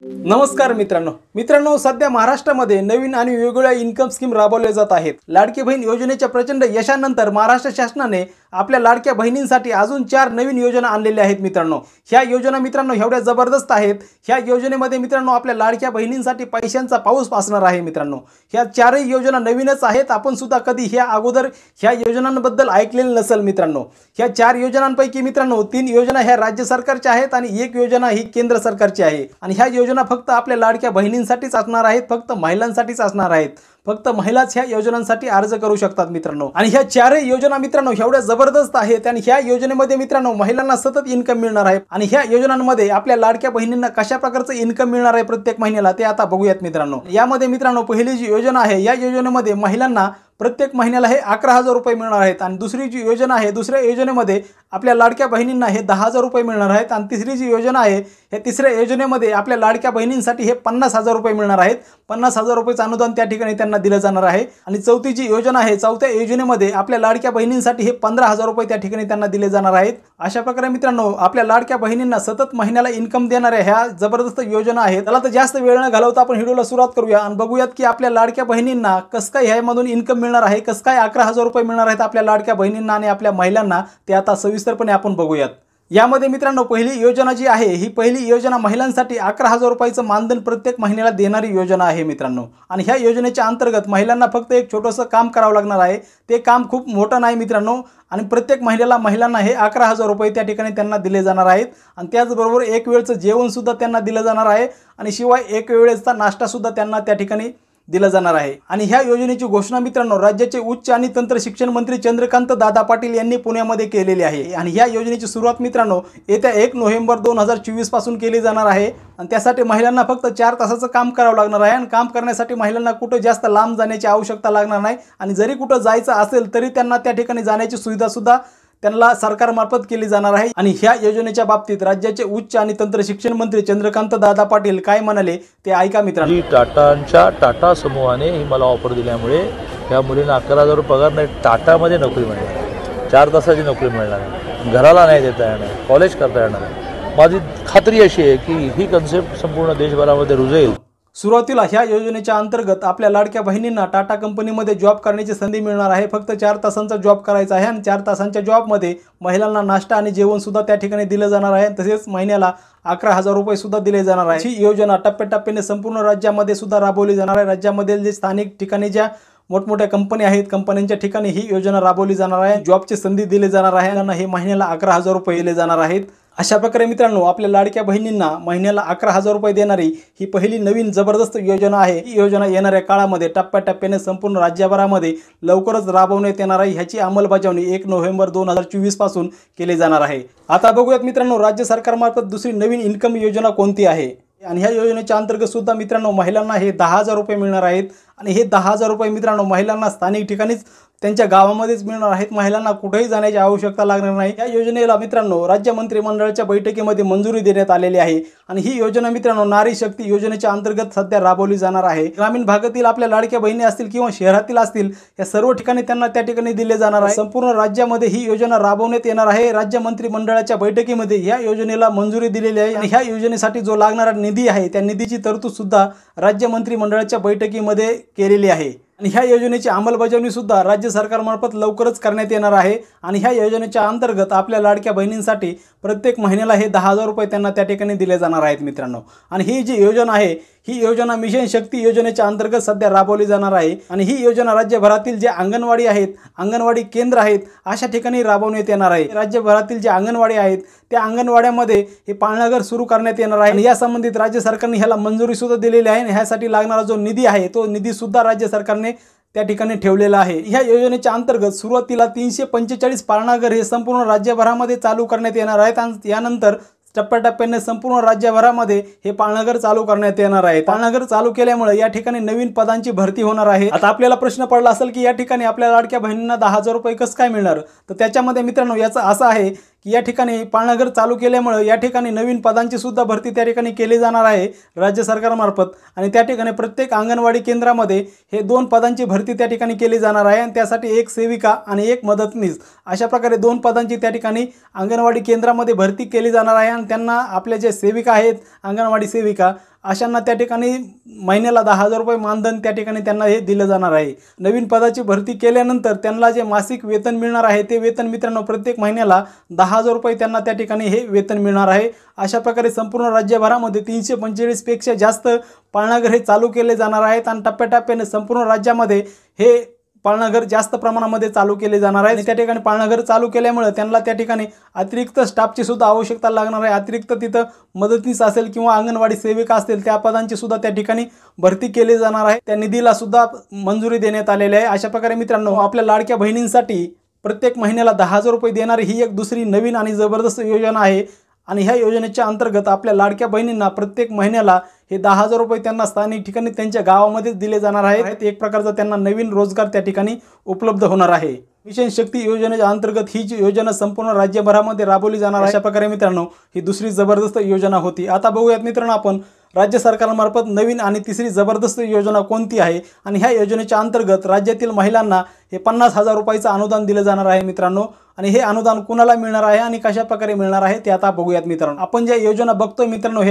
नमस्कार मित्रांनो सध्या महाराष्ट्रामध्ये नवीन आणि वेगवेगळ्या इन्कम स्कीम राबवल्या जात आहेत। लाडकी बहीण योजनेच्या प्रचंड यशानंतर महाराष्ट्र शासनाने आपल्या लाडक्या बहिणींसाठी अजून 4 नवीन योजना आणलेल्या आहेत मित्रांनो। ह्या योजना मित्रांनो एवढ्या जबरदस्त आहेत। ह्या योजनेमध्ये मित्रांनो आपल्या लाडक्या बहिणींसाठी पैशांचा पाऊस असणार आहे मित्रांनो। ह्या 4 योजना नवीनच आहेत। आपण सुद्धा कधी ह्या अगोदर ह्या योजनांबद्दल ऐकलेले नसेल मित्रांनो। ह्या 4 योजनांपैकी मित्रांनो 3 योजना ह्या राज्य सरकारच्या आहेत आणि 1 योजना ही केंद्र सरकारची आहे। आणि ह्या योजना फक्त आपल्या लाडक्या बहिणींसाठीच असणार आहेत, फक्त महिलांसाठीच असणार आहेत। फक्त महिलाच ह्या योजनांसाठी अर्ज करू शकतात मित्रांनो। आणि ह्या 4 योजना मित्रांनो एवढ्या जबरदस्त आहेत आणि ह्या योजनेमध्ये मित्रांनो महिलांना सतत इन्कम मिळणार आहे। आणि ह्या योजनांमध्ये आपल्या लाडक्या बहिणींना कशा प्रकारचं इन्कम मिळणार आहे प्रत्येक महिन्याला ते आता बघूयात मित्रांनो। यामध्ये मित्रांनो पहिली जी योजना आहे या योजनेमध्ये महिलांना प्रत्येक महिन्याला हे 11,000 रुपये मिळणार आहेत। आणि दुसरी जी योजना आहे दुसऱ्या योजनेमध्ये आपल्या लाडक्या बहिणींना हे 10,000 रुपये मिळणार आहेत। आणि तिसरी जी योजना आहे या तिसऱ्या योजनेमध्ये आपल्या लाडक्या बहिणींसाठी हे 50,000 रुपये मिळणार आहेत। 50,000 रुपये अनुदान त्या ठिकाणी त्यांना दिलं जाणार आहे। आणि चौथी जी योजना आहे चौथ्या योजनेमध्ये आपल्या लाडक्या बहिणींसाठी हे 15,000 रुपये त्या ठिकाणी त्यांना दिले जाणार आहेत। अशा प्रकारे मित्रांनो आपल्या लाडक्या बहिणींना सतत महिन्याला इन्कम देणाऱ्या ह्या जबरदस्त योजना आहेत। त्याला तर जास्त वेळ न घालवता आपण व्हिडिओला सुरुवात करूया आणि बघूयात की आपल्या लाडक्या बहिणींना कसं काय ह्यामधून इन्कम मिळणार आहे, कसं काय 11,000 रुपये मिळणार आहेत आपल्या लाडक्या बहिणींना आणि आपल्या महिलांना ते आता सविस्तरपणे आपण बघूयात। यामध्ये मित्रांनो पहिली योजना जी आहे ही पहिली योजना महिलांसाठी 11,000 रुपयाचं मानधन प्रत्येक महिन्याला देणारी योजना आहे मित्रांनो। आणि ह्या योजनेच्या अंतर्गत महिलांना फक्त एक छोटंसं काम करावं लागणार आहे। ते काम खूप मोठं नाही मित्रांनो। आणि प्रत्येक महिलांना हे 11,000 रुपये त्या ठिकाणी त्यांना दिले जाणार आहेत। आणि त्याचबरोबर एक वेळचं जेवण सुद्धा त्यांना दिलं जाणार आहे आणि शिवाय एक वेळेचा नाश्ता सुद्धा त्यांना त्या ठिकाणी दिला जाणार आहे। आणि ह्या योजनेची घोषणा मित्रांनो राज्याचे उच्च आणि तंत्र शिक्षण मंत्री चंद्रकांत दादा पाटील यांनी पुण्यामध्ये केलेली आहे। आणि ह्या योजनेची सुरुवात मित्रांनो येत्या 1 नोव्हेंबर 2024 पासून केली जाणार आहे। आणि त्यासाठी महिलांना फक्त 4 तासाचं काम करावं लागणार आहे। आणि काम करण्यासाठी महिलांना कुठे जास्त लांब जाण्याची आवश्यकता लागणार नाही। आणि जरी कुठे जायचं असेल तरी त्यांना त्या ठिकाणी जाण्याची सुविधा सुद्धा त्यांना सरकारमार्फत केली जाणार आहे। आणि ह्या योजनेच्या बाबतीत राज्याचे उच्च आणि तंत्र शिक्षण मंत्री चंद्रकांत दादा पाटील काय म्हणाले ते ऐका मित्रांनो। टाटा समूहाने ही मला ऑफर दिल्यामुळे ह्या मुलींना 11,000 पगार नाही, टाटामध्ये नोकरी मिळणार, 4 तासाची नोकरी मिळणार, घराला नाही देता येणार, कॉलेज करता येणार। माझी खात्री अशी आहे की ही कन्सेप्ट संपूर्ण देशभरामध्ये रुजेल। सुरुवातीला ह्या योजनेच्या अंतर्गत आपल्या लाडक्या बहिणींना टाटा कंपनीमध्ये जॉब करण्याची संधी मिळणार आहे। फक्त 4 तासांचा जॉब करायचा आहे आणि 4 तासांच्या जॉबमध्ये महिलांना नाश्ता आणि जेवण सुद्धा त्या ठिकाणी दिलं जाणार आहे। तसेच महिन्याला 11,000 रुपये सुद्धा दिले जाणार आहे। ही योजना टप्प्याटप्प्याने संपूर्ण राज्यामध्ये सुद्धा राबवली जाणार आहे। राज्यामधील जे स्थानिक ठिकाणी ज्या मोठमोठ्या कंपनी आहेत कंपन्यांच्या ठिकाणी ही योजना राबवली जाणार आहे। जॉबची संधी दिली जाणार आहे आणि हे महिन्याला 11,000 रुपये दिले जाणार आहेत। अशा प्रकारे मित्रांनो आपल्या लाडक्या बहिणींना महिन्याला 11,000 रुपये देणारी ही पहिली नवीन जबरदस्त योजना आहे। ही योजना येणाऱ्या काळामध्ये टप्प्याटप्प्याने संपूर्ण राज्यभरामध्ये लवकरच राबवण्यात येणार आहे। ह्याची अंमलबजावणी 1 नोव्हेंबर 2024 पासून केली जाणार आहे। आता बघूयात मित्रांनो राज्य सरकारमार्फत दुसरी नवीन इन्कम योजना कोणती आहे। आणि ह्या योजनेच्या अंतर्गत सुद्धा मित्रांनो महिलांना हे 10,000 रुपये मिळणार आहेत। आणि हे 10,000 रुपये मित्रांनो महिलांना स्थानिक ठिकाणीच त्यांच्या गावामध्येच मिळणार आहेत। महिलांना कुठेही जाण्याची आवश्यकता लागणार नाही। या योजनेला मित्रांनो राज्य मंत्रिमंडळाच्या बैठकीमध्ये मंजुरी देण्यात आलेली आहे। आणि ही योजना मित्रांनो नारी शक्ती योजनेच्या अंतर्गत सध्या राबवली जाणार आहे। ग्रामीण भागातील आपल्या लाडक्या बहिणी असतील किंवा शहरातील असतील या सर्व ठिकाणी त्यांना त्या ठिकाणी दिले जाणार आहे। संपूर्ण राज्यामध्ये ही योजना राबवण्यात येणार आहे। राज्य मंत्रिमंडळाच्या बैठकीमध्ये या योजनेला मंजुरी दिलेली आहे। आणि ह्या योजनेसाठी जो लागणारा निधी आहे त्या निधीची तरतूद सुद्धा राज्य मंत्रिमंडळाच्या बैठकीमध्ये केलेली आहे। आणि ह्या योजनेची अंमलबजावणी सुद्धा राज्य सरकारमार्फत लवकरच करण्यात येणार आहे। आणि ह्या योजनेच्या अंतर्गत आपल्या लाडक्या बहिणींसाठी प्रत्येक महिन्याला हे 10,000 रुपये त्यांना त्या ठिकाणी दिले जाणार आहेत मित्रांनो। आणि ही जी योजना आहे ही योजना मिशन शक्ती योजनेच्या अंतर्गत सध्या राबवली जाणार आहे। आणि ही योजना राज्यभरातील जे अंगणवाडी आहेत, अंगणवाडी केंद्र आहेत अशा ठिकाणी राबवण्यात येणार आहे। राज्यभरातील जे अंगणवाडी आहेत त्या अंगणवाड्यामध्ये हे पाळणाघर सुरू करण्यात येणार आहे। आणि या संबंधित राज्य सरकारने ह्याला मंजुरी सुद्धा दिलेली आहे। आणि ह्यासाठी लागणारा जो निधी आहे तो निधी सुद्धा राज्य सरकारने त्या ठिकाणी ठेवलेला आहे। ह्या योजनेच्या अंतर्गत सुरुवातीला 345 पाळणाघर हे संपूर्ण राज्यभरामध्ये चालू करण्यात येणार आहेत। आणि यानंतर टप्प्याटप्प्याने संपूर्ण राज्यभरामध्ये हे पाळणाघर चालू करण्यात येणार आहे। पाळणाघर चालू केल्यामुळे या ठिकाणी नवीन पदांची भरती होणार आहे। आता आपल्याला प्रश्न पडला असेल की या ठिकाणी आपल्या लाडक्या बहिणींना 10,000 रुपये कसं काय मिळणार, तर त्याच्यामध्ये मित्रांनो याचं असं आहे की या ठिकाणी पाळणाघर चालू केल्यामुळे या ठिकाणी नवीन पदांची सुद्धा भरती त्या ठिकाणी केली जाणार आहे राज्य सरकारमार्फत। आणि त्या ठिकाणी प्रत्येक अंगणवाडी केंद्रामध्ये हे 2 पदांची भरती त्या ठिकाणी केली जाणार आहे। आणि त्यासाठी एक सेविका आणि एक मदतनीस अशा प्रकारे 2 पदांची त्या ठिकाणी अंगणवाडी केंद्रामध्ये भरती केली जाणार आहे। आणि त्यांना आपल्या जे सेविका आहेत अंगणवाडी सेविका अशांना त्या ठिकाणी महिन्याला 10,000 रुपये मानधन त्या ठिकाणी त्यांना हे दिलं जाणार आहे। नवीन पदाची भरती केल्यानंतर त्यांना जे मासिक वेतन मिळणार आहे ते वेतन मित्रांनो प्रत्येक महिन्याला 10,000 रुपये त्यांना त्या ठिकाणी हे वेतन मिळणार आहे। अशा प्रकारे संपूर्ण राज्यभरामध्ये 345 पेक्षा जास्त पाळणाघर हे चालू केले जाणार आहेत आणि टप्प्याटप्प्याने संपूर्ण राज्यामध्ये हे पाळणाघर जास्त प्रमाणामध्ये चालू केले जाणार आहे। त्या ठिकाणी पाळणाघर चालू केल्यामुळे त्यांना त्या ठिकाणी अतिरिक्त स्टाफची सुद्धा आवश्यकता लागणार आहे। अतिरिक्त तिथं मदतनीस असेल किंवा अंगणवाडी सेविका असतील त्या पदांची सुद्धा त्या ठिकाणी भरती केली जाणार आहे। त्या निधीला सुद्धा मंजुरी देण्यात आलेली आहे। अशा प्रकारे मित्रांनो आपल्या लाडक्या बहिणींसाठी प्रत्येक महिन्याला 10,000 रुपये देणारी ही एक दुसरी नवीन आणि जबरदस्त योजना आहे आणि ह्या योजनेच्या अंतर्गत आपल्या लाडक्या बहिणींना प्रत्येक महिन्याला हे 10,000 रुपये त्यांना स्थानिक ठिकाणी त्यांच्या गावामध्येच दिले जाणार आहेत। एक प्रकारचा त्यांना नवीन रोजगार त्या ठिकाणी उपलब्ध होणार आहे। मिशन शक्ती योजनेच्या अंतर्गत ही जी योजना संपूर्ण राज्यभरामध्ये राबवली जाणार आहे। अशा प्रकारे मित्रांनो ही दुसरी जबरदस्त योजना होती। आता बघूयात मित्रांनो आपण राज्य सरकारमार्फत नवीन आणि तिसरी जबरदस्त योजना कोणती आहे आणि ह्या योजनेच्या अंतर्गत राज्यातील महिलांना हे 50,000 रुपयाचं अनुदान दिलं जाणार आहे मित्रांनो। आणि हे अनुदान कुणाला मिळणार आहे आणि कशा प्रकारे मिळणार आहे ते आता बघूयात मित्रांनो। आपण ज्या योजना बघतोय मित्रांनो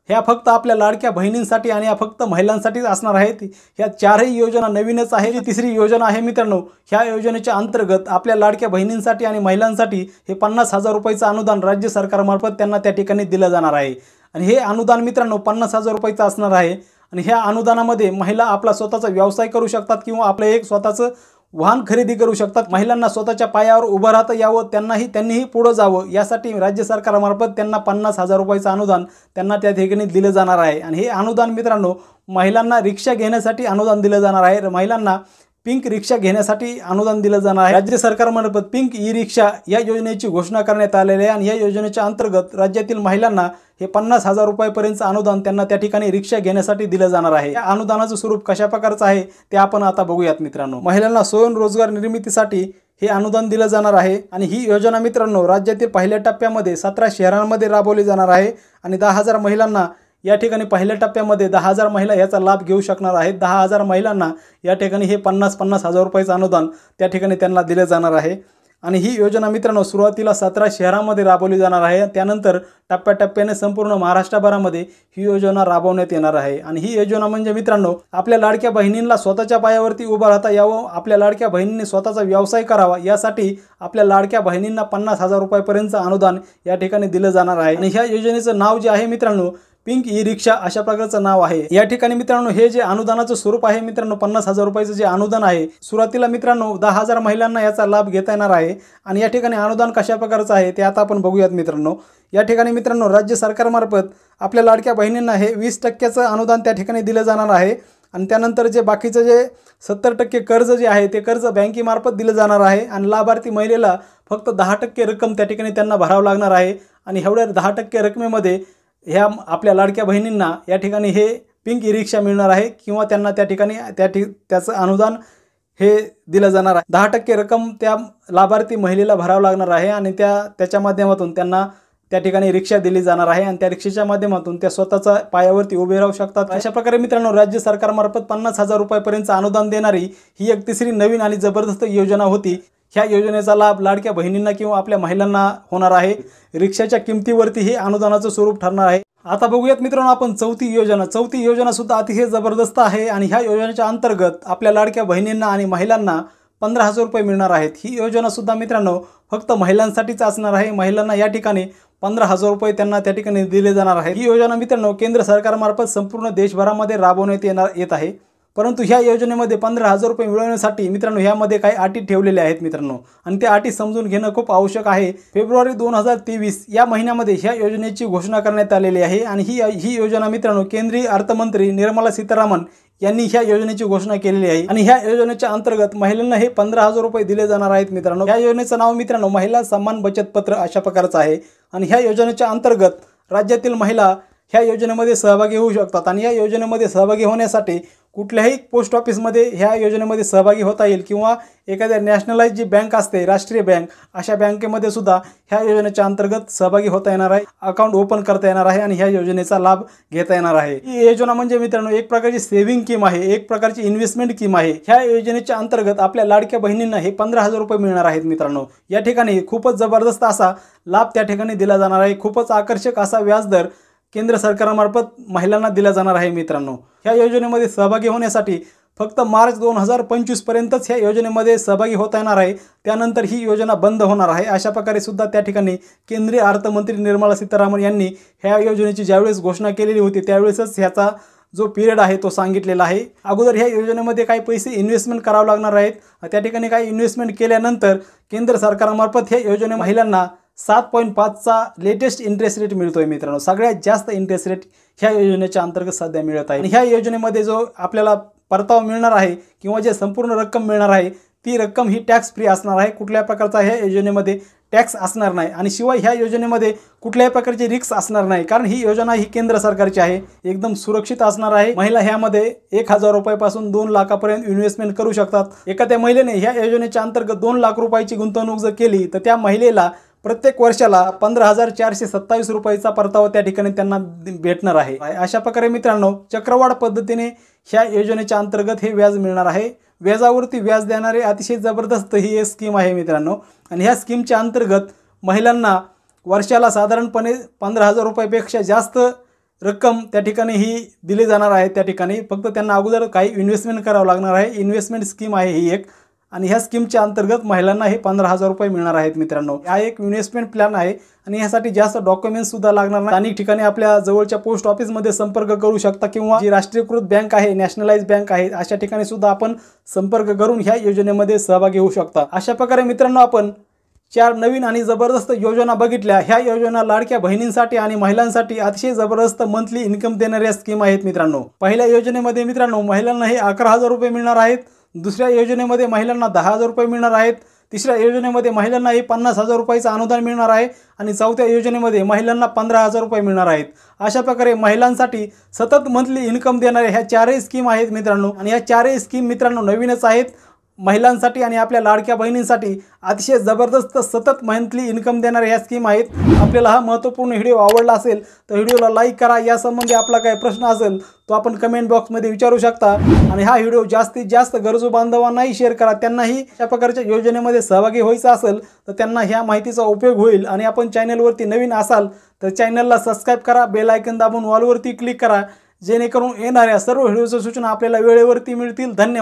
ह्या फक्त आपल्या लाडक्या बहिणींसाठी आणि या फक्त महिलांसाठीच असणार आहेत। ह्या चारही योजना नवीनच आहे। जी तिसरी योजना आहे मित्रांनो ह्या योजनेच्या अंतर्गत आपल्या लाडक्या बहिणींसाठी आणि महिलांसाठी हे 50,000 रुपयाचं अनुदान राज्य सरकारमार्फत त्यांना त्या ठिकाणी दिलं जाणार आहे। आणि हे अनुदान मित्रांनो 50,000 रुपयाचं असणार आहे आणि ह्या अनुदानामध्ये महिला आपला स्वतःचा व्यवसाय करू शकतात किंवा आपलं एक स्वतःचं वाहन खरेदी करू शकतात। महिलांना स्वतःच्या पायावर उभं राहता यावं त्यांनीही पुढे जावं यासाठी राज्य सरकारमार्फत त्यांना 50,000 रुपयाचं अनुदान त्यांना त्या ठिकाणी दिलं जाणार आहे। आणि हे अनुदान मित्रांनो महिलांना रिक्षा घेण्यासाठी अनुदान दिलं जाणार आहे। महिलांना पिंक रिक्षा घेण्यासाठी अनुदान दिलं जाणार आहे। राज्य सरकारमार्फत पिंक ई रिक्षा या योजनेची घोषणा करण्यात आलेली आहे आणि या योजनेच्या अंतर्गत राज्यातील महिलांना हे 50,000 रुपयापर्यंतचं अनुदान त्यांना त्या ठिकाणी रिक्षा घेण्यासाठी दिलं जाणार आहे। या अनुदानाचं स्वरूप कशा प्रकारचं आहे ते आपण आता बघूयात मित्रांनो। महिलांना स्वयंरोजगार निर्मितीसाठी हे अनुदान दिलं जाणार आहे आणि ही योजना मित्रांनो राज्यातील पहिल्या टप्प्यामध्ये 17 शहरांमध्ये राबवली जाणार आहे आणि 10,000 महिलांना या ठिकाणी पहिल्या टप्प्यामध्ये 10,000 महिला याचा लाभ घेऊ शकणार आहेत। 10,000 महिलांना या ठिकाणी हे 50,000 रुपयाचं अनुदान त्या ठिकाणी त्यांना दिले जाणार आहे। आणि ही योजना मित्रांनो सुरुवातीला 17 शहरांमध्ये राबवली जाणार आहे। त्यानंतर टप्प्याटप्प्याने संपूर्ण महाराष्ट्रभरामध्ये ही योजना राबवण्यात येणार आहे। आणि ही योजना म्हणजे मित्रांनो आपल्या लाडक्या बहिणींना स्वतःच्या पायावरती उभं राहता यावं, आपल्या लाडक्या बहिणींनी स्वतःचा व्यवसाय करावा यासाठी आपल्या लाडक्या बहिणींना 50,000 रुपयापर्यंतचं अनुदान या ठिकाणी दिलं जाणार आहे। आणि ह्या योजनेचं नाव जे आहे मित्रांनो पिंक ई रिक्षा अशा प्रकारचं नाव आहे। या ठिकाणी मित्रांनो हे जे अनुदानाचं स्वरूप आहे मित्रांनो 50,000 रुपयाचं जे अनुदान आहे सुरुवातीला मित्रांनो 10,000 महिलांना याचा लाभ घेता येणार आहे। आणि या ठिकाणी अनुदान कशा प्रकारचं आहे ते आता आपण बघूयात मित्रांनो। या ठिकाणी मित्रांनो राज्य सरकारमार्फत आपल्या लाडक्या बहिणींना हे 20% अनुदान त्या ठिकाणी दिलं जाणार आहे आणि त्यानंतर जे बाकीचं जे 70% कर्ज जे आहे ते कर्ज बँकेमार्फत दिलं जाणार आहे आणि लाभार्थी महिलेला फक्त 10% रक्कम त्या ठिकाणी त्यांना भरावं लागणार आहे। आणि एवढ्या 10% रकमेमध्ये ह्या आपल्या लाडक्या बहिणींना या ठिकाणी हे पिंक ई रिक्षा मिळणार आहे किंवा त्यांना त्या ठिकाणी त्याचं अनुदान हे दिलं जाणार आहे। 10% रक्कम त्या लाभार्थी महिलेला भरावं लागणार आहे आणि त्याच्या माध्यमातून त्यांना त्या ठिकाणी रिक्षा दिली जाणार आहे आणि त्या रिक्षेच्या माध्यमातून त्या स्वतःच्या पायावरती उभे राहू शकतात। अशा प्रकारे मित्रांनो राज्य सरकारमार्फत 50,000 रुपयापर्यंतचं अनुदान देणारी ही एक तिसरी नवीन आणि जबरदस्त योजना होती। ह्या योजनेचा लाभ लाडक्या बहिणींना किंवा आपल्या महिलांना होणार आहे। रिक्षाच्या किमतीवरती हे अनुदानाचं स्वरूप ठरणार आहे। आता बघूयात मित्रांनो आपण चौथी योजना सुद्धा अतिशय जबरदस्त आहे आणि ह्या योजनेच्या अंतर्गत आपल्या लाडक्या बहिणींना आणि महिलांना 15,000 रुपये मिळणार आहेत। ही योजना सुद्धा मित्रांनो फक्त महिलांसाठीच असणार आहे। महिलांना या ठिकाणी 15,000 रुपये त्यांना त्या ठिकाणी दिले जाणार आहे। ही योजना मित्रांनो केंद्र सरकारमार्फत संपूर्ण देशभरामध्ये राबवण्यात येत आहे। परंतु ह्या योजनेमध्ये 15,000 रुपये मिळवण्यासाठी मित्रांनो ह्यामध्ये काही अटी ठेवलेल्या आहेत मित्रांनो आणि त्या अटी समजून घेणं खूप आवश्यक आहे। फेब्रुवारी 2023 या महिन्यामध्ये ह्या योजनेची घोषणा करण्यात आलेली आहे आणि ही योजना मित्रांनो केंद्रीय अर्थमंत्री निर्मला सीतारामन यांनी ह्या योजनेची घोषणा केलेली आहे आणि ह्या योजनेच्या अंतर्गत महिलांना हे 15,000 रुपये दिले जाणार आहेत मित्रांनो। या योजनेचं नाव मित्रांनो महिला सन्मान बचत पत्र अशा प्रकारचं आहे आणि ह्या योजनेच्या अंतर्गत राज्यातील महिला ह्या योजनेमध्ये सहभागी होऊ शकतात आणि या योजनेमध्ये सहभागी होण्यासाठी कुठल्याही पोस्ट ऑफिसमध्ये ह्या योजनेमध्ये सहभागी होता येईल किंवा एखाद्या नॅशनलाइज जी बँक असते राष्ट्रीय बँक अशा बँकेमध्ये सुद्धा ह्या योजनेच्या अंतर्गत सहभागी होता येणार आहे, अकाउंट ओपन करता येणार आहे आणि ह्या योजनेचा लाभ घेता येणार आहे। ही योजना म्हणजे मित्रांनो एक प्रकारची सेव्हिंग स्कीम आहे, एक प्रकारची इन्व्हेस्टमेंट स्कीम आहे। ह्या योजनेच्या अंतर्गत आपल्या लाडक्या बहिणींना हे 15,000 रुपये मिळणार आहेत मित्रांनो। या ठिकाणी खूपच जबरदस्त असा लाभ त्या ठिकाणी दिला जाणार आहे। खूपच आकर्षक असा व्याजदर केंद्र सरकारमार्फत महिलांना दिला जाणार आहे मित्रांनो। ह्या योजनेमध्ये सहभागी होण्यासाठी फक्त मार्च 2025 पर्यंतच ह्या योजनेमध्ये सहभागी होता येणार आहे। त्यानंतर ही योजना बंद होणार आहे। अशा प्रकारे सुद्धा त्या ठिकाणी केंद्रीय अर्थमंत्री निर्मला सीतारामन यांनी ह्या योजनेची ज्यावेळेस घोषणा केलेली होती त्यावेळेसच ह्याचा जो पिरियड आहे तो सांगितलेला आहे। अगोदर ह्या योजनेमध्ये काही पैसे इन्व्हेस्टमेंट करावं लागणार आहेत। त्या ठिकाणी काही इन्व्हेस्टमेंट केल्यानंतर केंद्र सरकारमार्फत ह्या योजने महिलांना 7.5चा लेटेस्ट इंटरेस्ट रेट मिळतोय मित्रांनो। सगळ्यात जास्त इंटरेस्ट रेट ह्या योजनेच्या अंतर्गत सध्या मिळत आहे। आणि ह्या योजनेमध्ये जो आपल्याला परतावा मिळणार आहे किंवा जे संपूर्ण रक्कम मिळणार आहे ती रक्कम ही टॅक्स फ्री असणार आहे। कुठल्या प्रकारचा ह्या योजनेमध्ये टॅक्स असणार नाही आणि शिवाय ह्या योजनेमध्ये कुठल्याही प्रकारची रिस्क असणार नाही, कारण ही योजना ही केंद्र सरकारची आहे, एकदम सुरक्षित असणार आहे। महिला ह्यामध्ये 1000 रुपयापासून 2 लाखापर्यंत इन्व्हेस्टमेंट करू शकतात। एखाद्या महिलेने ह्या योजनेच्या अंतर्गत 2 लाख रुपयाची गुंतवणूक जर केली तर त्या महिलेला प्रत्येक वर्षाला 15,427 रुपयाचा परतावा त्या ठिकाणी त्यांना भेटणार आहे। अशा प्रकारे मित्रांनो चक्रवाढ पद्धतीने ह्या योजनेच्या अंतर्गत हे व्याज मिळणार आहे। व्याजावरती व्याज देणारे अतिशय जबरदस्त ही एक स्कीम आहे मित्रांनो। आणि ह्या स्कीमच्या अंतर्गत महिलांना वर्षाला साधारणपणे 15,000 रुपयापेक्षा जास्त रक्कम त्या ठिकाणी ही दिली जाणार आहे। त्या ठिकाणी फक्त त्यांना अगोदर काही इन्व्हेस्टमेंट करावं लागणार आहे। इन्व्हेस्टमेंट स्कीम आहे ही एक, आणि ह्या स्कीमच्या अंतर्गत महिलांना हे 15,000 रुपये मिळणार आहेत मित्रांनो। हा एक इन्व्हेस्टमेंट प्लॅन आहे आणि यासाठी जास्त डॉक्युमेंट्स सुद्धा लागणार नाही। अनेक ठिकाणी आपल्या जवळच्या पोस्ट ऑफिसमध्ये संपर्क करू शकता किंवा जी राष्ट्रीयकृत बँक आहे, नॅशनलाइज बँक आहे, अशा ठिकाणी सुद्धा आपण संपर्क करून ह्या योजनेमध्ये सहभागी होऊ शकता। अशा प्रकारे मित्रांनो आपण 4 नवीन आणि जबरदस्त योजना बघितल्या। ह्या योजना लाडक्या बहिणींसाठी आणि महिलांसाठी अतिशय जबरदस्त मंथली इन्कम देणाऱ्या स्कीम आहेत मित्रांनो। पहिल्या योजनेमध्ये मित्रांनो महिलांना हे 11,000 रुपये मिळणार आहेत। दुसऱ्या योजनेमध्ये महिलांना 10,000 रुपये मिळणार आहेत। तिसऱ्या योजनेमध्ये महिलांना हे 50,000 रुपयाचं अनुदान मिळणार आहे आणि चौथ्या योजनेमध्ये महिलांना 15,000 रुपये मिळणार आहेत। अशा प्रकारे महिलांसाठी सतत मंथली इन्कम देणाऱ्या ह्या 4ही स्कीम आहेत मित्रांनो। आणि ह्या 4ही स्कीम मित्रांनो नवीनच आहेत महिलांसाठी आणि आपल्या लाडक्या बहिणींसाठी अतिशय जबरदस्त सतत मंथली इन्कम देणाऱ्या ह्या स्कीम आहेत। आपल्याला हा महत्त्वपूर्ण व्हिडिओ आवडला असेल तर व्हिडिओला लाईक करा। यासंबंधी आपला काही प्रश्न असेल तो आपण कमेंट बॉक्समध्ये विचारू शकता आणि हा व्हिडिओ जास्तीत जास्त गरजू बांधवांनाही शेअर करा। त्यांनाही अशा प्रकारच्या योजनेमध्ये सहभागी व्हायचं असेल तर त्यांना ह्या माहितीचा उपयोग होईल। आणि आपण चॅनलवरती नवीन असाल तर चॅनलला सबस्क्राईब करा, बेल आयकॉन दाबून ऑलवरती क्लिक करा, जेणेकरून येणाऱ्या सर्व व्हिडिओच्या सूचना आपल्याला वेळेवरती मिळतील। धन्यवाद।